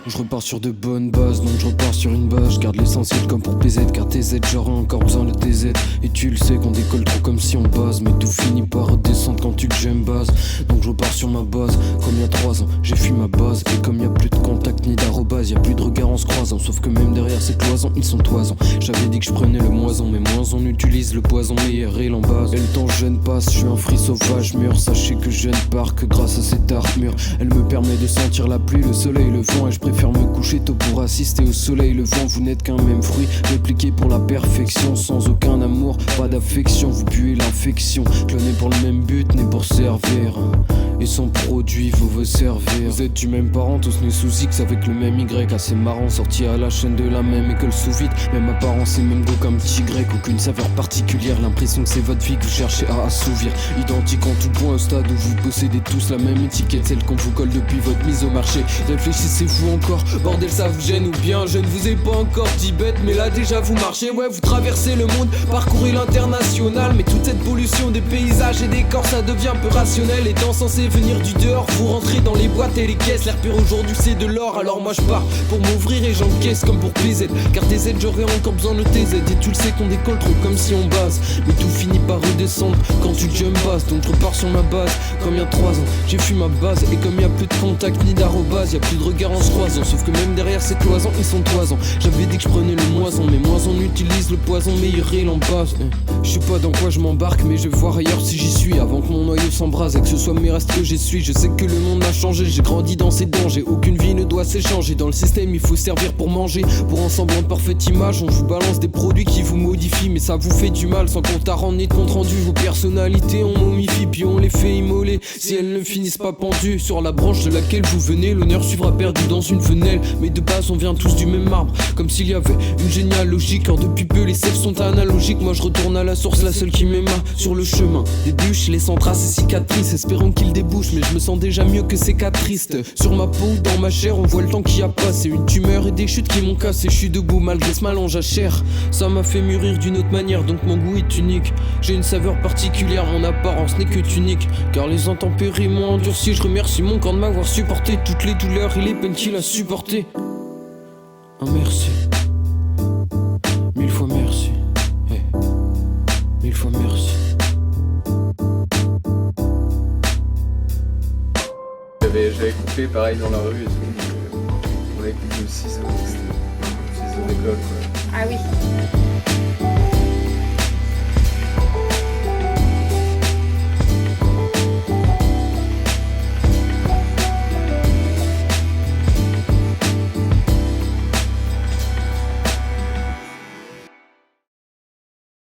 Je repars sur de bonnes bases, donc je repars sur une base. Je garde l'essentiel comme pour PZ, car TZ j'aurai encore besoin de TZ. Et tu le sais qu'on décolle trop comme si on base, mais tout finit par redescendre quand tu j'aime base. Donc je repars sur ma base, comme il y a 3 ans, j'ai fui ma base. Et comme y a plus de contact ni d'arrobase, y a plus de regard en se croisant. Sauf que même derrière ces cloisons, ils sont toisons. J'avais dit que je prenais le moison, mais moins on utilise le poison meilleur et l'embase. Et le temps jeune passe, je suis un fruit sauvage mûr. Sachez que je ne pars que grâce à cette armure. Elle me permet de sentir la pluie, le soleil, le vent. Et je préfère me coucher tôt pour assister au soleil, le vent. Vous n'êtes qu'un même fruit, répliqué pour la perfection. Sans aucun amour, pas d'affection. Vous buez l'infection, cloné pour le même but, né pour servir. Et son produit, vous veut servir. Vous êtes du même parent, tous nés sous X avec le même Y. Assez marrant, sorti à la chaîne de la même école sous vide. Même apparence et même goût comme petit grec. Aucune saveur particulière, l'impression que c'est votre vie que vous cherchez à assouvir. Identique en tout point, au stade où vous possédez tous la même étiquette, celle qu'on vous colle depuis votre mise au marché. Réfléchissez-vous encore, bordel ça vous gêne ou bien je ne vous ai pas encore dit bête, mais là déjà vous marchez. Ouais, vous traversez le monde, parcourez l'international. Mais toute cette pollution des paysages et des corps, ça devient peu rationnel. Étant censé venir du dehors, vous rentrez dans les boîtes et les caisses. L'air pur aujourd'hui c'est de l'or, alors moi je pars pour m'ouvrir et j'encaisse comme pour PZ. Car TZ j'aurais encore besoin de TZ. Et tu le sais qu'on décolle trop comme si on base, mais tout finit par redescendre quand tu jump bass. Donc je repars sur ma base, comme il y a 3 ans, j'ai fui ma base. Et comme il y a plus de contact ni d'arrobase, y a plus de regard en se croisant. Sauf que même derrière ces cloisons, ils sont toisons. J'avais dit que je prenais le moison, mais moins on utilise le poison, meilleur il en base. Je sais pas dans quoi je m'embarque, mais je vais voir ailleurs si j'y suis. Avant que mon noyau s'embrase et que ce soit mes restes que j'essuie. Je sais que le monde a changé, j'ai grandi dans ces dangers. Aucune vie ne doit s'échanger. Dans le système il faut servir pour manger. Pour un semblant de parfaite image, on vous balance des produits qui vous modifient, mais ça vous fait du mal. Sans compte à rendre ni de compte rendu, vos personnalités on momifie, puis on les fait immoler. Si elles ne finissent pas pendues sur la branche de laquelle vous venez, l'honneur suivra perdu dans une fenêtre. Mais de base on vient tous du même arbre, comme s'il y avait une généalogie. Car depuis peu les sèves sont analogiques. Moi je retourne à la source, la seule qui m'aima sur le chemin. Des bûches, laissant traces et cicatrices, espérons qu'il débouche. Mais je me sens déjà mieux que ces cas tristes. Sur ma peau, dans ma chair, on voit le temps qui a passé. Une tumeur et des chutes qui m'ont cassé. Je suis debout malgré ce mélange à chair. Ça m'a fait mûrir d'une autre manière, donc mon goût est unique. J'ai une saveur particulière, mon apparence n'est que tunique. Car les intempéries m'ont endurci. Je remercie mon corps de m'avoir supporté toutes les douleurs et les peines qu'il a supportées. Un merci, 1000 fois merci, hey. 1000 fois merci. J'avais coupé pareil dans la rue et tout. On avait coupé le ciseau, c'était le ciseau d'école quoi. Ah oui.